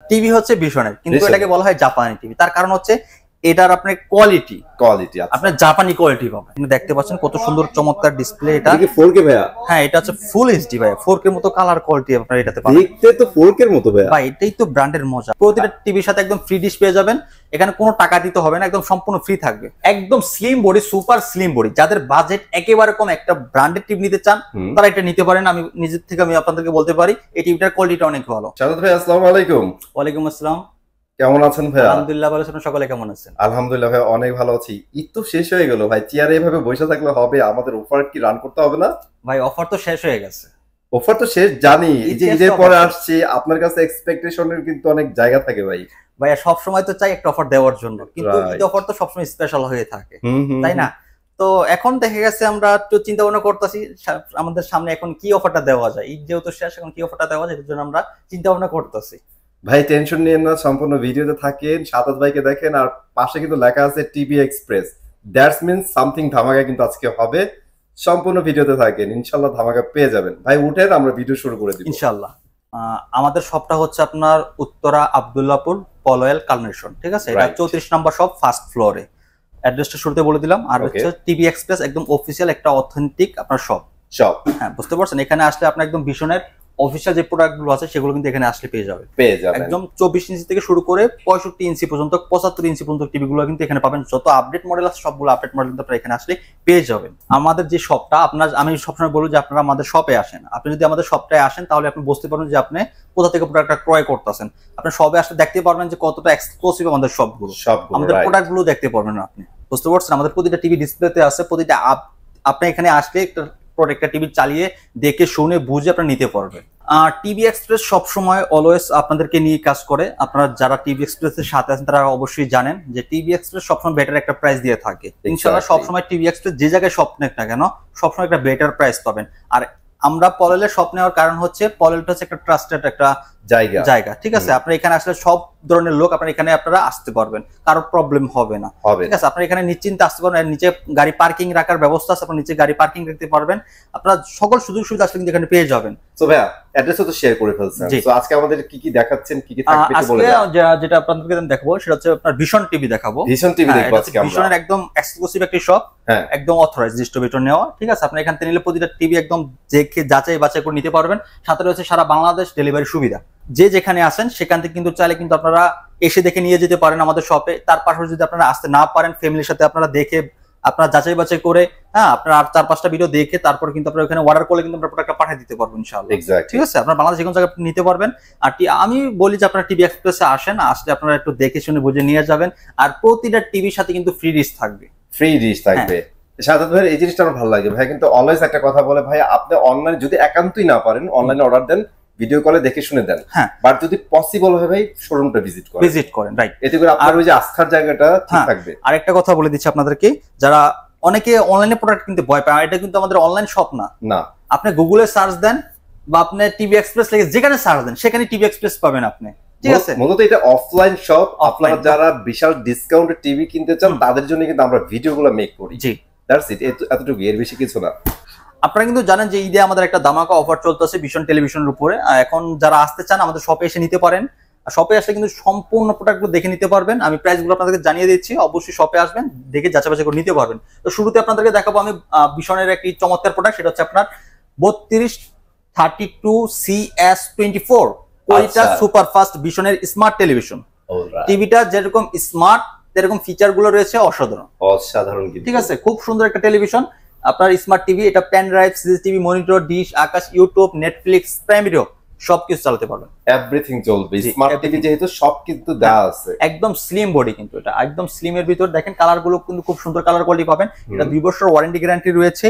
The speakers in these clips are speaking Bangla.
টিভি হচ্ছে ভীষণের, কিন্তু এটাকে বলা হয় জাপানি টিভি। তার কারণ হচ্ছে এটার আপনার কোয়ালিটি আপনার জাপানি কোয়ালিটি পাবেন। আপনি দেখতে পাচ্ছেন কত সুন্দর চমৎকার ডিসপ্লে। এটা কি 4K ভাইয়া? হ্যাঁ, এটা হচ্ছে ফুল এইচডি ভাই, 4K এর মতো কালার কোয়ালিটি আপনারা এটাতে পাবেন। দেখতে তো 4K এর মতো ভাইয়া। ভাই এটাই তো ব্র্যান্ডের মজা। প্রতিটা টিভির সাথে একদম ফ্রি ডিশ পেয়ে যাবেন, এখানে কোনো টাকা দিতে হবে না, একদম সম্পূর্ণ ফ্রি থাকবে। একদম slim body, super slim body. যাদের বাজেট একেবারে কম, একটা ব্র্যান্ডেড টিভি নিতে চান তারা এটা নিতে পারেন। আমি নিজের থেকে আমি আপনাদেরকে বলতে পারি এই টিভিটার কোয়ালিটিটা অনেক ভালো। শাহাদাত ভাই আসসালামু আলাইকুম। ওয়ালাইকুম আসসালাম। কেমন আছেন ভাইয়া? আলহামদুলিল্লাহ ভালো আছেন, সকলে কেমন আছেন? আলহামদুলিল্লাহ ভাই, অনেক ভালো আছি। ঈদ তো শেষ হয়ে গেল ভাই, চেয়ারে এভাবে বসে থাকলে হবে? আমাদের অফার কি রান করতে হবে না? ভাই অফার তো শেষ হয়ে গেছে। অফার তো শেষ জানি, এই যে ঈদের পরে আসছে, আপনার কাছে এক্সপেকটেশনের কিন্তু অনেক জায়গা থাকে ভাই। ভাইয়া সব সময় তো চাই একটা অফার দেওয়ার জন্য, কিন্তু ঈদ অফার তো সবসময় স্পেশাল হয়ে থাকে, তাই না? তো এখন দেখে গেছে আমরা একটু চিন্তা ভাবনা করতেছি আমাদের সামনে এখন কি অফারটা দেওয়া যায়। ঈদ যেহেতু শেষ, এখন কি অফারটা দেওয়া যায় এর জন্য আমরা চিন্তা ভাবনা করতেছি। ভাই টেনশন নিয়েন না, সম্পূর্ণ ভিডিওতে থাকেন, শাহাদাত ভাইকে দেখেন, আর পাশে কিন্তু লেখা আছে TV express. That's means something ধামাকা কিন্তু আজকে হবে। সম্পূর্ণ ভিডিওতে থাকেন, ইনশাআল্লাহ ধামাকা পেয়ে যাবেন। ভাই উঠেন, আমরা ভিডিও শুরু করে দিব ইনশাআল্লাহ। আমাদের শপটা হচ্ছে আপনার উত্তরা আব্দুল্লাহপুর পলয়েল কালমেশন, ঠিক আছে? এটা 34 নম্বর শপ, ফার্স্ট ফ্লোরে। অ্যাড্রেসটা শুরুতে বলে দিলাম। আর হচ্ছে টিভি এক্সপ্রেস একদম অফিসিয়াল একটা অথেন্টিক আপনার শপ। হ্যাঁ, বুঝতে পারছেন? এখানে আসলে আপনি একদম ভীষণের অফিসিয়াল যে প্রোডাক্টগুলো আছে সেগুলো কিন্তু এখানে আসলে পেয়ে যাবেন। একদম 24 ইঞ্চি থেকে শুরু করে 65 ইঞ্চি পর্যন্ত, 75 ইঞ্চি পর্যন্ত টিভিগুলো কিন্তু এখানে পাবেন। যত আপডেট মডেল আছে সবগুলো আপডেট মডেল কিন্তু আপনারা এখানে আসলে পেয়ে যাবেন। আমাদের যে শপটা, আমি সবসময় বলবো যে আপনারা আমাদের শপে আসেন। আপনি যদি আমাদের শপটায় আসেন তাহলে আপনি বুঝতে পারবেন যে আপনি কোথা থেকে প্রোডাক্টটা ক্রয় করতেছেন। আপনি শপে আসলে দেখতে পারবেন যে কতটা এক্সক্লুসিভ আমাদের শপগুলো, আমাদের প্রোডাক্টগুলো দেখতে পারবেন আপনি। বুঝতে পারছেন? আমাদের প্রতিটা টিভি ডিসপ্লেতে আছে, প্রতিটা আপনি এখানে আসলে একটা টিভি চালিয়ে দেখে শুনে বুঝে আপনারা নিতে পারবেন। টিভি এক্সপ্রেস সবসময় অলওয়েজ আপনাদেরকে নিয়ে কাজ করে। আপনারা যারা টিভি এক্সপ্রেসের সাথে আছেন তারা অবশ্যই জানেন যে টিভি এক্সপ্রেস সবসময় বেটার একটা প্রাইস দিয়ে থাকে। ইনশাআল্লাহ সবসময় টিভি এক্সপ্রেস যে জায়গায় শপ নেক না কেন সবসময় একটা বেটার প্রাইস পাবেন। আর আমরা পলেলের শপ নেওয়ার কারণ হচ্ছে পলেলটা হচ্ছে একটা ট্রাস্টেড একটা জায়গা, ঠিক আছে? আপনারা এখানে আসলে সব ধরনের লোক আপনারা এখানে আপনারা আসতে পারবেন, কারো প্রবলেম হবে না, ঠিক আছে? আপনারা এখানে নিশ্চিন্তে আসতে পারবেন। নিচে গাড়ি পার্কিং রাখার ব্যবস্থা আছে, আপনারা নিচে গাড়ি পার্কিং রাখতে পারবেন। আপনারা সকল সুযোগ সুবিধা আসলে কিন্তু এখানে পেয়ে যাবেন। সো ভাইয়া অ্যাড্রেসও তো শেয়ার করে ফেলছেন। সো আজকে আমাদের কি কি দেখাচ্ছেন, কি কি থাকবে একটু বলে দেন। যেটা আপনাদেরকে দেখাবো সেটা হচ্ছে আপনার ভীষণ টিভি দেখাবো। ভীষণ টিভি দেখবো আজকে আমরা। ভীষণের একদম এক্সক্লুসিভ একটি শপ, একদম অথরাইজড ডিস্ট্রিবিউটর নেওয়া, ঠিক আছে? আপনি এখান থেকে নিলে প্রতিটা টিভি একদম দেখে যাচাই বাছাই করে নিতে পারবেন। সাথে রয়েছে সারা বাংলাদেশ ডেলিভারি সুবিধা। যে যেখানে আসেন সেখান থেকে কিন্তু চাইলে কিন্তু আপনারা এসে দেখে নিয়ে যেতে পারেন আমাদের শপে। তার পাশাপাশি যদি আপনারা আসতে না পারেন, ফ্যামিলির সাথে আপনারা দেখে আপনারা যাচাই বাছাই করে, হ্যাঁ, আপনারা 4-5টা ভিডিও দেখে তারপর কিন্তু আপনারা ওখানে অর্ডার করলে কিন্তু আমরা প্রোডাক্টটা পাঠিয়ে দিতে পারবো ইনশাআল্লাহ। ঠিক আছে? আপনারা বাংলাদেশ যে কোনো জায়গায় নিতে পারবেন। আর আমি বলি যে আপনারা টিভি এক্সপ্রেসে আসেন, আসলে আপনারা একটু দেখে শুনে বুঝে নিয়ে যাবেন। আর প্রতিটা টিভির সাথে কিন্তু ফ্রি ডিশ থাকবে। শাহাদাত ভাই এই জিনিসটা আমার ভালো লাগে ভাই, কিন্তু অলওয়েজ একটা কথা বলে ভাই, আপনি অনলাইনে যদি একান্তই না পারেন অনলাইনে অর্ডার দেন, ভিডিও কলে দেখে শুনে দেন। হ্যাঁ, বাট যদি পসিবল হয় ভাই শোরুমটা ভিজিট করেন, রাইট? এতে করে আপনার ওই যে আস্থার জায়গাটা ঠিক থাকবে। আরেকটা কথা বলে দিচ্ছি আপনাদেরকে, যারা অনেকে অনলাইনে প্রোডাক্ট কিনতে ভয় পায়, এটা কিন্তু আমাদের অনলাইন শপ না। আপনি গুগলে সার্চ দেন বা আপনি টিভি এক্সপ্রেস লিখে যেখানে সার্চ দেন সেখানে টিভি এক্সপ্রেস পাবেন আপনি, ঠিক আছে? মূলত এটা অফলাইন শপ। আপনারা যারা বিশাল ডিসকাউন্টে টিভি কিনতে চান তাদের জন্য কিন্তু আমরা ভিডিওগুলো মেক করি। জি, দ্যাটস ইট, এতটুকু, এর বেশি কিছু না। আপনারা কিন্তু জানেন যে ঈদে আমাদের একটা ধামাকা অফার চলতেছে ভীষণ টেলিভিশনের উপরে। এখন যারা আসতে চান আমাদের শপে এসে নিতে পারেন। শপে আসলে কিন্তু সম্পূর্ণ প্রোডাক্টগুলো দেখে নিতে পারবেন। আমি প্রাইসগুলো আপনাদেরকে জানিয়ে দিচ্ছি, অবশ্যই শপে আসবেন, দেখে যাচাই বাছাই করে নিতে পারবেন। তো শুরুতে আপনাদেরকে দেখাবো আমি ভীষণের একটি চমৎকার প্রোডাক্ট, সেটা হচ্ছে আপনার 3232 CS24 ওইটা সুপার ফাস্ট ভীষণের স্মার্ট টেলিভিশন। টিভিটা যেরকম স্মার্ট এরকম ফিচার গুলো রয়েছে অসাধারণ, ঠিক আছে? খুব সুন্দর একটা টেলিভিশন আপনার স্মার্ট টিভি। এটা pen drive, CCTV, monitor, dish, Akash, YouTube, Netflix, Prime Video সবকিছু চালাতে পারবেন। এভরিথিং চলবে। স্মার্ট টিভি যেহেতু সব কিন্তু দেওয়া আছে। একদম স্লিম বডি, কিন্তু এটা একদম স্লিম এর ভিতর দেখেন কালার গুলো কিন্তু খুব সুন্দর কালার কোয়ালিটি পাবেন। এটা 2 বছর ওয়ারেন্টি গ্যারান্টি রয়েছে।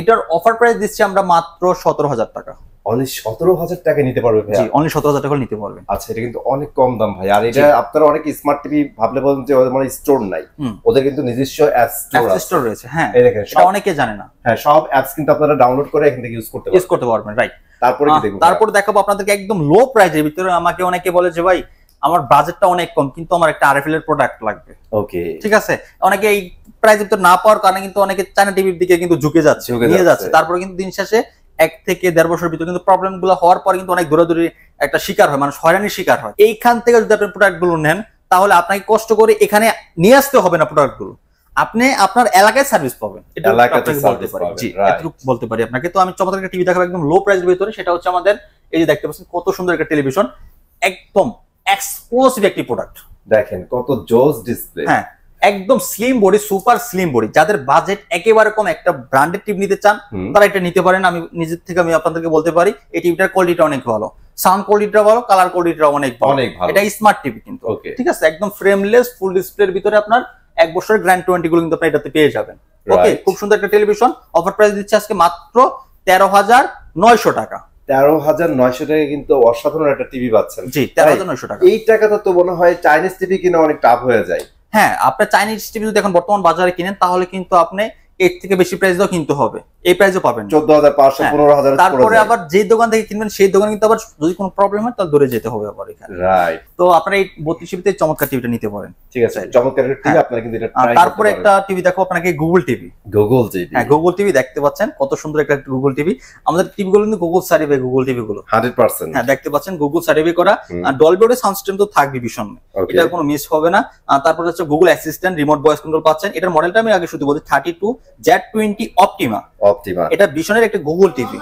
এটার অফার প্রাইস দিচ্ছি আমরা মাত্র 17,000 টাকা। অনলি 17,000 টাকা নিতে পারবে ভাই? জি, অনলি 17,000 টাকা নিতে পারবেন। আচ্ছা, এটা কিন্তু অনেক কম দাম ভাই। আর এটা আপনারা অনেক স্মার্ট টিভি ভাবলে বলেন যে ওদের মানে স্টোর নাই, ওদের কিন্তু নিজস্ব অ্যাপ স্টোর রয়েছে। হ্যাঁ, এটা অনেকে জানে না। হ্যাঁ, সব অ্যাপস কিন্তু আপনারা ডাউনলোড করে এখান থেকে ইউজ করতে পারবেন, রাইট? তারপরে কি দেখব? তারপর দেখাবো আপনাদেরকে একদম লো প্রাইসের ভিতরে। আমাকে অনেকে বলে যে ভাই আমার বাজেটটা অনেক কম, কিন্তু আমার একটা আরএফএল এর প্রোডাক্ট লাগবে। ওকে, ঠিক আছে? অনেকে এই প্রাইসের ভিতর না পাওয়ার কারণে কিন্তু অনেকে চায়না টিভির দিকে কিন্তু ঝুঁকে যাচ্ছে, নিয়ে যাচ্ছে। তারপরে কিন্তু দিন শেষে 1 থেকে 1.5 বছরের ভিতরে কিন্তু প্রবলেম গুলো হওয়ার পরে কিন্তু অনেক দৌড়াদৌড়ি একটা শিকার হয়, মানুষ হয়রানির শিকার হয়। এইখান থেকে যদি আপনি প্রোডাক্ট গুলো নেন তাহলে আপনাকে কষ্ট করে এখানে নিয়ে আসতে হবে না, প্রোডাক্ট গুলো আপনি আপনার এলাকায় সার্ভিস পাবেন। এটা বলতে পারি আপনাকে। তো আমি চমৎকার একটা টিভি দেখাবো একদম লো প্রাইসের ভিতরে, সেটা হচ্ছে আমাদের এই যে দেখতে পাচ্ছেন কত সুন্দর একটা টেলিভিশন, একদম এক্সক্লুসিভ একটি প্রোডাক্ট। দেখেন কত জোস ডিসপ্লে। হ্যাঁ, একদম slim body, super slim body. যাদের বাজেট একেবারে কম, একটা ব্র্যান্ডেড টিভি নিতে চান তারা এটা নিতে পারেন। আমি নিজের থেকে আমি আপনাদেরকে বলতে পারি এই টিভিটার কোয়ালিটিটা অনেক ভালো, সাউন্ড কোয়ালিটিটা ভালো, কালার কোয়ালিটিটা অনেক ভালো। এটা স্মার্ট টিভি কিন্তু, ঠিক আছে, একদম ফ্রেমলেস ফুল ডিসপ্লের ভিতরে আপনার 1 বছরের গ্যারান্টি ওয়ারেন্টি গুলো কিন্তু আপনি এটাতে পেয়ে যাবেন। ওকে, খুব সুন্দর একটা টেলিভিশন। অফার প্রাইস দিচ্ছে আজকে মাত্র 13,900 টাকা। 13,900 টাকা কিন্তু অসাধারণ একটা টিভি পাচ্ছেন। জি, 13,900 টাকা। এই টাকাটা তো মনে হয় চাইনিজ টিভি কিনা অনেক টাফ হয়ে যায়। হ্যাঁ, আপনার চাইনিজ টিভি যদি এখন বর্তমান বাজারে কিনেন তাহলে কিন্তু আপনি এর থেকে বেশি প্রাইস দাও কিনতে হবে, এই প্রাইসও পাবেন 14,500 15,000। তারপরে আবার যে দোকান থেকে কিনবেন সেই দোকানে কিন্তু আবার যদি কোনো প্রবলেম হয় তাহলে দূরে যেতে হবে আবার এখানে। রাইট। তো আপনারা এই 32 জিবিতে চমৎকার টিভিটা নিতে পারেন। ঠিক আছে, চমৎকার একটা টিভি আপনারা কিন্তু এটা ট্রাই। তারপরে একটা টিভি দেখো আপনাকে, গুগল টিভি। হ্যাঁ, গুগল টিভি দেখতে পাচ্ছেন কত সুন্দর একটা গুগল টিভি। আমাদের টিভিগুলো কিন্তু গুগল সার্টিফাই, গুগল টিভি গুলো 100%। হ্যাঁ, দেখতে পাচ্ছেন গুগল সার্টিফাই করা, আর ডলবি অডিও সাউন্ড সিস্টেম তো থাকবে ভীষণ, এটা কোনো মিস হবে না। তারপর হচ্ছে Google Assistant, remote voice control পাচ্ছেন। এটার মডেলটা আমি আগে শুধু বলছি 32Z20 অপটিমা। এটা ভীষণের একটা গুগল টিভি,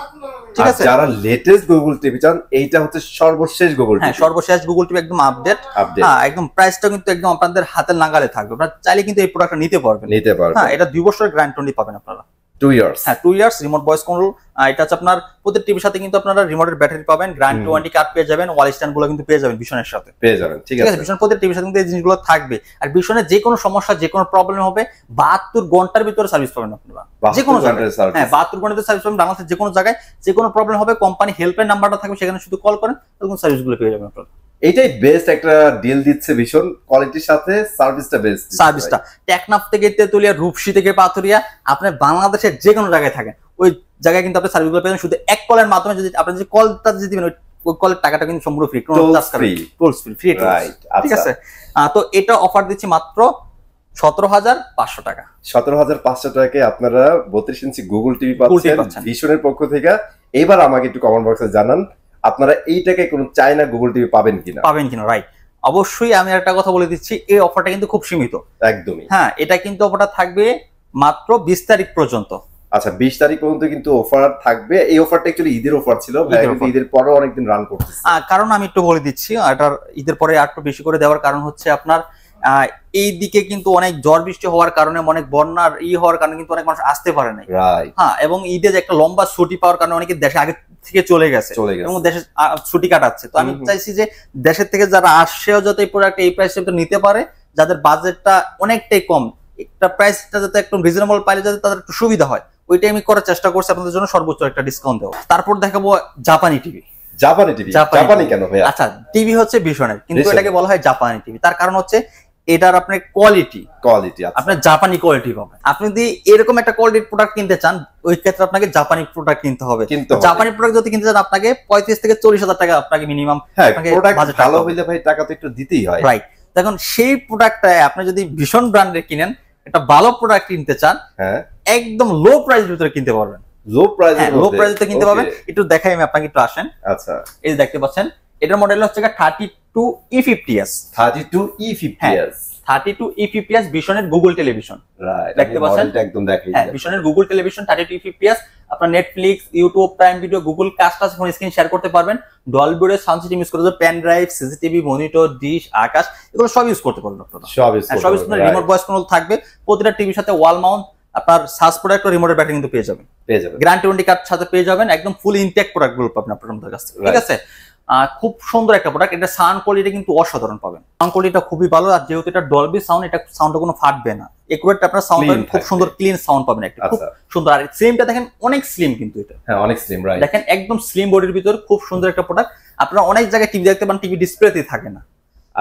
ঠিক আছে। যারা লেটেস্ট গুগল টিভি চান, এইটা হচ্ছে সর্বশেষ গুগল টিভি। হ্যাঁ, সর্বশেষ গুগল টিভি, একদম আপডেট। হ্যাঁ, একদম প্রাইসটা কিন্তু একদম আপনাদের হাতের নাগালে থাকবে, আপনারা চাইলে কিন্তু এই প্রোডাক্টটা নিতে পারবেন। হ্যাঁ, এটা 2 বছরের গ্যারান্টি পাবেন আপনারা। 2 ইয়ার্স। হ্যাঁ, 2 ইয়ার্স রিমোট ভয়েস কন্ট্রোল। এটা হচ্ছে আপনার প্রত্যেক টিভির সাথে কিন্তু আপনারা রিমোটের ব্যাটারি পাবেন, গ্যারান্টি ওয়ারেন্টি কার্ড পেয়ে যাবেন, ওয়াল স্ট্যান্ড গুলো কিন্তু পেয়ে যাবেন ভীষণের সাথে, পেয়ে যাবেন। ঠিক আছে, ভীষণ প্রত্যেক টিভির সাথে কিন্তু এই জিনিসগুলো থাকবে। আর ভীষণের যে কোনো সমস্যা, যে কোনো প্রবলেম হবে 72 ঘন্টার ভিতরে সার্ভিস পাবেন আপনারা, যে কোনো জায়গায়। হ্যাঁ, 72 ঘন্টার সার্ভিস পাবেন বাংলাদেশের যে কোনো জায়গায়। যে কোনো প্রবলেম হবে কোম্পানি হেল্পলাইন নাম্বারটা থাকবে, সেখানে শুধু কল করেন, তখন সার্ভিসগুলো পেয়ে যাবেন আপনারা। এটাই বেস্ট একটা ডিল দিচ্ছে ভীষণ কোয়ালিটির সাথে, সার্ভিসটা বেস্ট। সার্ভিসটা টেকনাফ থেকে তেতুলিয়া, রূপসী থেকে পাথুরিয়া, আপনি বাংলাদেশের যে কোনো জায়গায় থাকেন ওই জায়গায় কিন্তু আপনি সার্ভিসগুলো পেয়ে যাবেন শুধু এক কলের মাধ্যমে। যদি আপনি যে কলটা যদি দিবেন ওই কলের টাকাটা কিন্তু সম্পূর্ণ ফ্রি, কোনো চার্জ করবে না, টোলস ফ্রি। ঠিক আছে, তো এটা অফার দিচ্ছি মাত্র 17,500 টাকা। 17,500 টাকায় আপনারা 32 ইঞ্চি গুগল টিভি পাচ্ছেন ভীষণের পক্ষ থেকে। এবার আমাকে একটু কমেন্ট বক্সে জানান আপনারা এই টাকায় কোনো চায়না গুগল টিভি পাবেন কিনা। রাইট, অবশ্যই। আমি একটা কথা বলে দিচ্ছি, এই অফারটা কিন্তু খুব সীমিত, একদমই। হ্যাঁ, এটা কিন্তু অফারটা থাকবে মাত্র 20 তারিখ পর্যন্ত। আচ্ছা, 20 তারিখ পর্যন্ত কিন্তু অফার থাকবে। এই অফারটা অ্যাকচুয়ালি ঈদের অফার ছিল, ঈদের পরে অনেকদিন রান করতেছে। কারণ আমি একটু বলে দিচ্ছি, এটার ঈদের পরে একটু বেশি করে দেওয়ার কারণ হচ্ছে আপনার এই দিকে কিন্তু অনেক ঝড় বৃষ্টি হওয়ার কারণে, অনেক বন্যার হওয়ার কারণে কিন্তু অনেক মানুষ আসতে পারে নাই। হ্যাঁ, এবং ঈদে যে একটা লম্বা ছুটি পাওয়ার কারণে অনেকে দেশে আগে থেকে চলে গেছে এবং দেশে ছুটি কাটাচ্ছে। তো আমি চাইছি যে দেশের থেকে যারা আসছেও যাতে এই প্রোডাক্ট এই প্রাইসে নিতে পারে, যাদের বাজেটটা অনেকটাই কম, একটা প্রাইসটা যাতে একটু রিজনেবল পাইলে যাতে তাদের একটু সুবিধা হয়, ওইটাই আমি করার চেষ্টা করছি আপনাদের জন্য সর্বোচ্চ একটা ডিসকাউন্ট দেবো। তারপর দেখাবো জাপানি টিভি। জাপানি কেন ভাই? আচ্ছা, টিভি হচ্ছে ভীষণের, কিন্তু এটাকে বলা হয় জাপানি টিভি। তার কারণ হচ্ছে এটার আপনার কোয়ালিটি আপনার জাপানি কোয়ালিটি পাবেন। আপনি যদি এরকম একটা কোয়ালিটির প্রোডাক্ট কিনতে চান, ওই ক্ষেত্রে আপনাকে জাপানি প্রোডাক্ট কিনতে হবে। জাপানি প্রোডাক্ট যদি কিনতে চান আপনাকে 35 থেকে 40,000 টাকা আপনাকে মিনিমাম। ভালো হইলে ভাই টাকা তো একটু দিতেই হয়। রাইট, দেখুন সেই প্রোডাক্টটা আপনি যদি ভীষণ ব্র্যান্ডের কিনেন, একটা ভালো প্রোডাক্ট কিনতে চান, একদম লো প্রাইসের ভিতরে কিনতে পারবেন। লো প্রাইসে কিনতে পারবেন। একটু দেখাই আমি আপনাকে, একটু আসেন। আচ্ছা, এই দেখতে পাচ্ছেন এটার মডেল হচ্ছে 32E50s। 32E50s ভীষণের গুগল টেলিভিশন, দেখতে পাচ্ছেন একদম দেখেন। হ্যাঁ, ভীষণের গুগল টেলিভিশন 32E50s। আপনার Netflix, YouTube, Prime Video, Google Cast phone screen share করতে পারবেন। Dolby audio sound system use করতে, pen drive, CCTV, monitor, dish, Akash, এগুলো সব ইউজ করতে পারবেন আপনারা। সব ইউজ রিমোট ভয়েস কন্ট্রোল থাকবে। প্রতিটা টিভির সাথে ওয়াল মাউন্ট আপনার সার্চ প্রোডাক্ট ও রিমোটের ব্যাটারি কিন্তু পেয়ে যাবেন। গ্যারান্টি ওয়ারেন্টি কার্ড সাথে পেয়ে যাবেন। একদম ফুল ইনটেক প্রোডাক্ট গুলো পাবেন আপনাদের কাছে, ঠিক আছে। খুব সুন্দর একটা প্রোডাক্ট। এটা সাউন্ড কোয়ালিটি কিন্তু অসাধারণ পাবেন, সাউন্ড কোয়ালিটিটা খুবই ভালো। আর যেহেতু এটা ডলবি সাউন্ড, এটা সাউন্ডটা কোনো ফাটবে না, একুরেট আপনার সাউন্ড পাবেন, খুব সুন্দর ক্লিন সাউন্ড পাবেন, একটা খুব সুন্দর। আর স্লিমটা দেখেন, অনেক স্লিম কিন্তু এটা। হ্যাঁ, অনেক স্লিম, রাইট। দেখেন একদম স্লিম বডির ভিতর খুব সুন্দর একটা প্রোডাক্ট। আপনারা অনেক জায়গায় টিভি দেখতে পান, টিভি ডিসপ্লেতে থাকে না।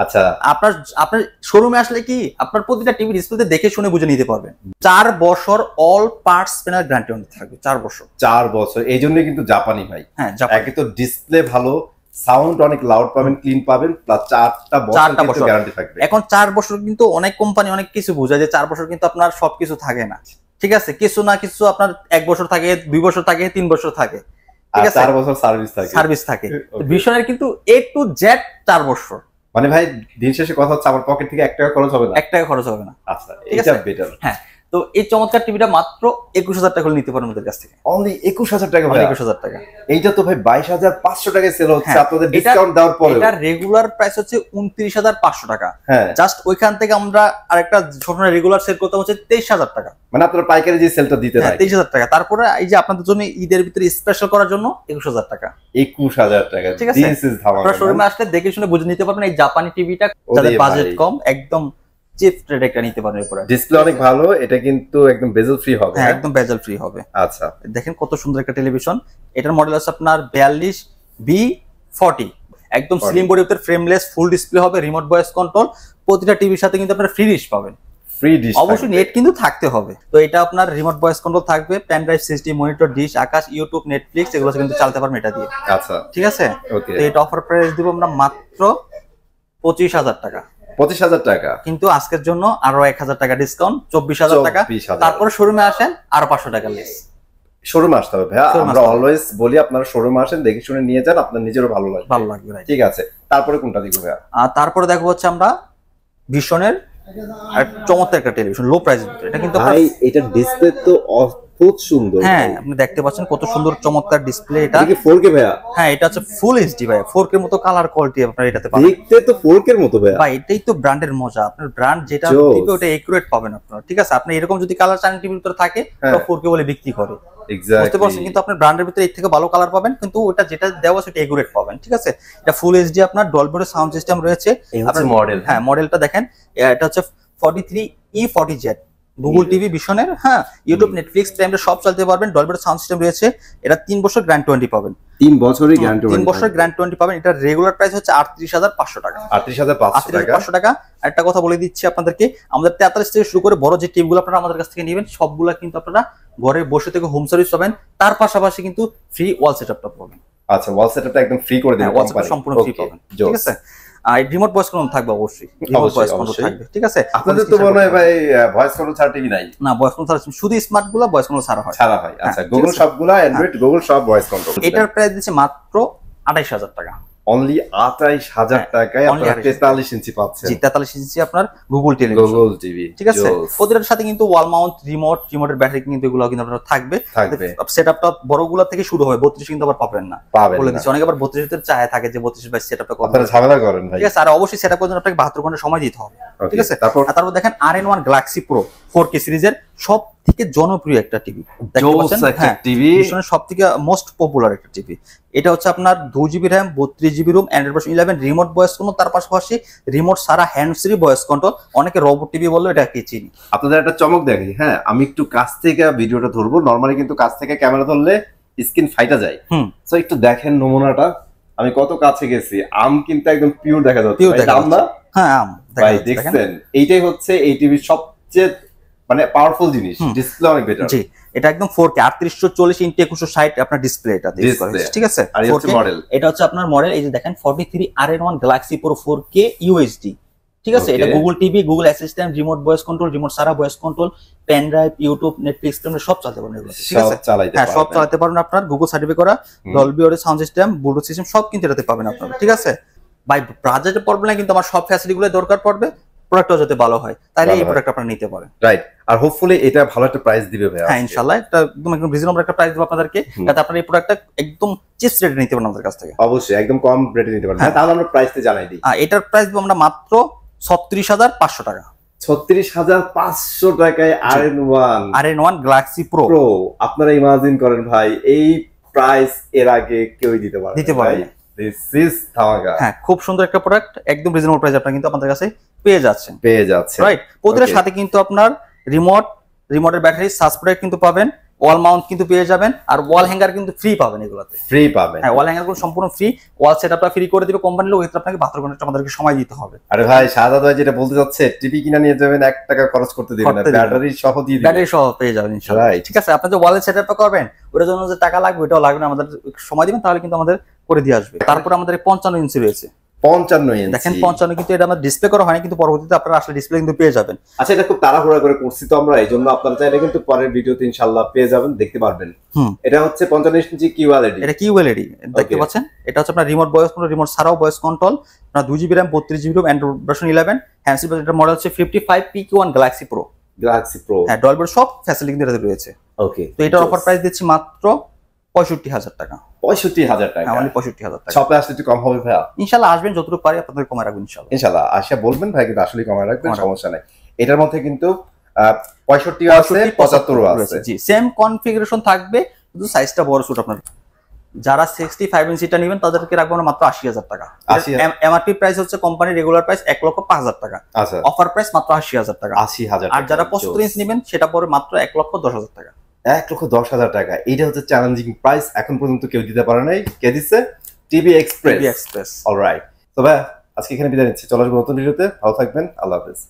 আচ্ছা, আপনার শোরুমে আসলে কি আপনার প্রতিটা টিভি ডিসপ্লেতে দেখে শুনে বুঝে নিতে পারবেন। 4 বছর অল পার্টস প্যানেল গ্যারান্টি থাকবে। 4 বছর। 4 বছর, এই জন্য কিন্তু জাপানি ভাই। হ্যাঁ, একে তো ডিসপ্লে ভালো, সাউন্ড অনেক লাউড পাবেন, ক্লিন পাবেন, প্লাস 4টা বছর গ্যারান্টি থাকবে। এখন 4 বছর কিন্তু অনেক কোম্পানি অনেক কিছু বোঝায় যে 4 বছর কিন্তু আপনার সবকিছু থাকে না, ঠিক আছে। কিছু না কিছু আপনার 1 বছর থাকে, 2 বছর থাকে, 3 বছর থাকে। ঠিক আছে 4 বছর সার্ভিস থাকে ভিশনের কিন্তু A to Z 4 বছর। মানে ভাই দিন শেষে কথা হচ্ছে আমার পকেট থেকে 1 টাকা খরচ হবে না, 1 টাকা খরচ হবে না। আচ্ছা এটা বেটার। হ্যাঁ, তো এই চমৎকার টিভিটা মাত্র 21000 টাকা নিতে পারেন আমাদের কাছ থেকে। অনলি 21000 টাকা ভাই? 21000 টাকা। এইটা তো ভাই 22500 টাকায় সেল হচ্ছে আপনাদের ডিসকাউন্ট দেওয়ার পরে। এটা রেগুলার প্রাইস হচ্ছে 29500 টাকা। হ্যাঁ, জাস্ট ওইখান থেকে আমরা আরেকটা ছোট রেগুলার সেল করতে হচ্ছে 23000 টাকা। মানে আপনারা পাইকারি যে সেলটা দিতে রাখেন 23000 টাকা। তারপরে এই যে আপনাদের জন্য ঈদের ভিতরে স্পেশাল করার জন্য 21000 টাকা। 21000 টাকা, ঠিক আছে? দিস ইজ ধামাকা। আপনারা শোরুমে আসলে দেখে শুনে বুঝে নিতে পারবেন এই জাপানি টিভিটা, যাদের বাজেট কম, একদম চিপ রেট একটা নিতে পারেন। এরপরে ডিসপ্লে অনেক ভালো, এটা কিন্তু একদম বেজেল ফ্রি হবে। হ্যাঁ, একদম বেজেল ফ্রি হবে। আচ্ছা, দেখেন কত সুন্দর একটা টেলিভিশন। এটার মডেল আছে আপনার 42B40, একদম স্লিম বডির ভিতরে ফ্রেমলেস ফুল ডিসপ্লে হবে, রিমোট ভয়েস কন্ট্রোল। প্রতিটা টিভির সাথে কিন্তু আপনারা ফ্রি ডিশ পাবেন। ফ্রি ডিশ অবশ্যই নেট কিন্তু থাকতে হবে। তো এটা আপনার রিমোট ভয়েস কন্ট্রোল থাকবে, pen drive, system, monitor, dish, Akash, YouTube, Netflix এগুলো কিন্তু চালাতে পারবেন এটা দিয়ে। আচ্ছা, ঠিক আছে? ওকে। তো এটা অফার প্রাইস দিব আমরা মাত্র 25000 টাকা। 25000 টাকা, কিন্তু আজকের জন্য আরো 1000 টাকা ডিসকাউন্ট, 24000 টাকা। তারপরে শোরুমে আসেন আরো 500 টাকা লেস। শোরুমে আসতে হবে ভাইয়া, আমরা অলওয়েজ বলি আপনারা শোরুমে আসেন, দেখে শুনে নিয়ে যান, আপনার নিজেরও ভালো লাগবে। ঠিক আছে, তারপরে কোনটা দেখবো ভাইয়া? তারপরে দেখবো হচ্ছে আমরা ভিশনের চমৎকার একটা টেলিভিশন, লো প্রাইস। এটা কিন্তু ভাই এটা ডিসপ্লে তো অদ্ভুত সুন্দর। হ্যাঁ, আপনি দেখতে পাচ্ছেন কত সুন্দর চমৎকার ডিসপ্লে। এটা কি 4K ভাইয়া? হ্যাঁ, এটা হচ্ছে ফুল এইচডি ভাই, 4K এর মতো কালার কোয়ালিটি আপনারা এটাতে পাবেন। দেখতে তো 4K এর মতো ভাইয়া। ভাই এটাই তো ব্র্যান্ডের মজা, আপনার ব্র্যান্ড যেটা দিবে ওটা একুরেট পাবেন আপনারা। ঠিক আছে? আপনি এরকম যদি কালার চান টিভির ভিতরে থাকে তো 4K বলে বিক্রি করে, বুঝতে পারছেন? কিন্তু আপনার ব্র্যান্ডের ভিতরে এর থেকে ভালো কালার পাবেন, কিন্তু ওটা যেটা দেওয়া সেটা একুরেট পাবেন। ঠিক আছে? এটা ফুল এইচডি, আপনার ডলবি সাউন্ড সিস্টেম রয়েছে। আপনার মডেল, হ্যাঁ মডেলটা দেখেন, এটা হচ্ছে 43E40Z, গুগল টিভি ভিশনের। হ্যাঁ, ইউটিউব, নেটফ্লিক্স, প্রাইমে সব চালাতে পারবেন। ডলবি সাউন্ড সিস্টেম রয়েছে। এটা 3 বছর গ্যারান্টি ওয়ারেন্টি পাবেন। 3 বছরের গ্যারান্টি 3 বছর গ্যারান্টি ওয়ারেন্টি পাবেন। এটা রেগুলার প্রাইস হচ্ছে 38500 টাকা। 38500 টাকা। একটা কথা বলে দিচ্ছি আপনাদেরকে, আমাদের 43 থেকে শুরু করে বড় যে টিভিগুলো আপনারা আমাদের কাছ থেকে নেবেন সবগুলা কিন্তু আপনারা ঘরে বসে থেকে হোম সার্ভিস পাবেন। তার পাশাপাশি কিন্তু ফ্রি ওয়াল সেটআপটা পাবেন। আচ্ছা, ওয়াল সেটআপটা একদম ফ্রি করে দেবেন কোম্পানি, সম্পূর্ণ ফ্রি পাবেন। ঠিক আছে? আর রিমোট ভয়েস কন্ট্রোল থাকবে, অবশ্যই রিমোট ভয়েস কন্ট্রোল থাকবে। ঠিক আছে? আপনাদের তো মনে হয় ভাই ভয়েস কন্ট্রোল ছাড়া টিভি নাই? না, ভয়েস কন্ট্রোল শুধু স্মার্ট গুলো ভয়েস কন্ট্রোল ছাড়া হয়। আচ্ছা, গুগল সবগুলা অ্যান্ড্রয়েড গুগল সব ভয়েস কন্ট্রোল। এটার প্রাইস দিচ্ছে মাত্র 28000 টাকা। অনলি 28000 টাকায় আপনারা 43 ইঞ্চি পাচ্ছেন। জি, 43 ইঞ্চি আপনার গুগল টিভি। ঠিক আছে? প্রতিটার সাথে কিন্তু ওয়াল মাউন্ট রিমোটের ব্যাটারি কিন্তু এগুলো কিন্তু আপনার থাকবে। সেটআপটা বড়গুলা থেকে শুরু হয়, 32 কিন্তু আবার পাবেন না, বলে দিচ্ছি। অনেকে আবার 32 এর চায় থাকে যে 32 বাই সেটআপটা করতে, আপনারা ঝামেলা করেন ভাই। ঠিক আছে? আর অবশ্যই সেটআপ করার জন্য আপনাকে 72 ঘন্টা সময় দিতে হবে। ঠিক আছে? তারপর দেখেন RN1 গ্যালাক্সি প্রো 4K সিরিজের সব থেকে জনপ্রিয় একটা টিভি। দেখতে পাচ্ছেন? হ্যাঁ, টিভি ভিশনের সবথেকে মোস্ট পপুলার একটা টিভি। এটা হচ্ছে আপনার 2GB RAM, 32GB ROM, Android version 11, remote voice control, তার পাশাপাশি রিমোট সারা হ্যান্ডস ফ্রি ভয়েস কন্ট্রোল। অনেকে রোবট টিভি বললো, এটা কি চিনি। আপনাদের একটা চমক দেখি। হ্যাঁ, আমি একটু কাছ থেকে ভিডিওটা ধরবো। নরমালি কিন্তু কাছ থেকে ক্যামেরা ধরলে স্ক্রিন ফাইটা যায়। সো একটু দেখেন নমুনাটা, আমি কত কাছে গেছি। আম কিন্তু একদম পিওর দেখা যাচ্ছে। আম না? হ্যাঁ, আম ভাই দেখছেন, এইটাই হচ্ছে এই টিভির সবচেয়ে মানে পাওয়ারফুল জিনিস। ডিসপ্লে অনেক বেটার। জি, এটা একদম 4K 3840 ইনটু 2160 আপনার ডিসপ্লে এটা দিয়ে করা হয়েছে। ঠিক আছে? আর এই হচ্ছে মডেল। এটা হচ্ছে আপনার মডেল, এই যে দেখেন 43 RN1 Galaxy pro 4K UHD। ঠিক আছে? এটা Google TV, Google Assistant, remote voice control, remote সারা voice control, pen drive, YouTube, Netflix সব চালাতে পারবেন এগুলো। ঠিক আছে? হ্যাঁ, সব চালাতে পারবেন। আপনার গুগল সার্টিফাই করা Dolby audio sound system, Bluetooth system সব কিন্তু এটাতে পাবেন আপনারা। ঠিক আছে? ভাই বাজেটে পড়বে না, কিন্তু আমার সব ফ্যাসিলিটিগুলো দরকার পড়বে, প্রোডাক্টটা যাতে ভালো হয়, তাহলে এই প্রোডাক্ট আপনারা নিতে পারেন। রাইট। আর হোপফুলি এটা ভালো একটা প্রাইস দিবে ভাই। হ্যাঁ, ইনশাআল্লাহ একটা একদম রিজনেবল একটা প্রাইস দেব আপনাদেরকে, যাতে আপনারা এই প্রোডাক্টটা একদম চিপ রেটে নিতে পারেন আমাদের কাছ থেকে। অবশ্যই একদম কম রেটে নিতে পারেন। হ্যাঁ, তাহলে আমরা প্রাইসটা জানাই দিই। এটার প্রাইস দেব আমরা মাত্র 36500 টাকা। 36500 টাকায় RN1 গ্যালাক্সি প্রো। আপনারা ইমাজিন করেন ভাই, এই প্রাইস এর আগে কেউই দিতে পারে না। দিস ইজ ধামাকা। হ্যাঁ, খুব সুন্দর একটা প্রোডাক্ট, একদম রিজনেবল প্রাইস আপনারা কিন্তু আমাদের কাছে পেয়ে যাচ্ছেন। রাইট। প্রতিটার সাথে কিন্তু আপনার রিমোটের ব্যাটারি সাসপেক্ট কিন্তু পাবেন, ওয়াল মাউন্ট কিন্তু পেয়ে যাবেন, আর ওয়াল হ্যাঙ্গার কিন্তু ফ্রি পাবেন এগুলোতে। ফ্রি পাবেন। হ্যাঁ, ওয়াল হ্যাঙ্গার গুলো সম্পূর্ণ ফ্রি, ওয়াল সেটআপটা ফ্রি করে দিবে কোম্পানি লোক। এতে আপনাকে 72 ঘন্টা আমাদেরকে সময় দিতে হবে। আরে ভাই, শাহাদাত ভাই যেটা বলতে যাচ্ছে, টিভি কিনা নিয়ে যাবেন, 1 টাকা খরচ করতে দিবেন না, ব্যাটারি সহ দিয়ে দিবেন। ব্যাটারি সহ পেয়ে যাবেন ইনশাআল্লাহ। ঠিক আছে? আপনি যে ওয়াল সেটআপটা করবেন ওটার জন্য যে টাকা লাগবে ওটাও লাগবে না, আমাদের সময় দিবেন, তাহলে কিন্তু আমাদের করে দিয়ে আসবে। তারপর আমাদের 55 ইঞ্চি রয়েছে। 55 ইঞ্চি দেখেন 55, কিন্তু এটা আমার ডিসপ্লে করা হয়নি, কিন্তু পরবর্তীতে আপনারা আসলে ডিসপ্লে কিন্তু পেয়ে যাবেন। আচ্ছা, এটা খুব তাড়াহুড়া করে করছি তো আমরা, এইজন্য আপনারা চাইলে কিন্তু পরের ভিডিওতে ইনশাআল্লাহ পেয়ে যাবেন, দেখতে পারবেন। এটা হচ্ছে 55 ইঞ্চি কিউএলইডি, এটা কিউএলইডি দেখতে পাচ্ছেন। এটা হচ্ছে আপনার রিমোট ভয়েস কন্ট্রোল, রিমোট ছাড়াও ভয়েস কন্ট্রোল, আপনার 2GB RAM 32GB ROM, Android version 11, handset এর মডেল হচ্ছে 55PQ1 গ্যালাক্সি প্রো। হ্যাঁ, ডলবি সব ফ্যাসিলিটি কিন্তু এটাতে রয়েছে। ওকে, তো এটার অফার প্রাইস দিচ্ছি মাত্র 65,000 টাকা। 65,000 টাকা, মানে 65,000 টাকা। শপে আসলে একটু কম হবে ভাইয়া? ইনশাআল্লাহ আসবেন, যতটুকু পারি আপনাদের কমায় রাখবেন ইনশাআল্লাহ। ইনশাআল্লাহ আসা বলবেন ভাই, কিন্তু আসলে কমায় রাখবেন, সমস্যা নাই। এটার মধ্যে কিন্তু 65 আছে, 75 আছে, জি সেম কনফিগারেশন থাকবে, শুধু সাইজটা বড় ছোট। আপনার যারা 65 ইঞ্চিটা নেবেন তাদেরকে রাখবো আমরা মাত্র 80,000 টাকা। এমআরপি প্রাইস হচ্ছে কোম্পানির রেগুলার প্রাইস 1,05,000 টাকা। আচ্ছা, অফার প্রাইস মাত্র 80,000 টাকা। 80,000। আর যারা 75 ইঞ্চি নেবেন সেটা পরে মাত্র 1,10,000 টাকা। 1,10,000 টাকা, এটা হচ্ছে চ্যালেঞ্জিং প্রাইস, এখন পর্যন্ত কেউ দিতে পারে নাই। কে দিচ্ছে? TV express. অলরাইট, তো ভাই আজকে এখানে বিদায় নিচ্ছি, চলো আসবো নতুন ভিডিওতে, ভালো থাকবেন, আল্লাহ হাফেজ।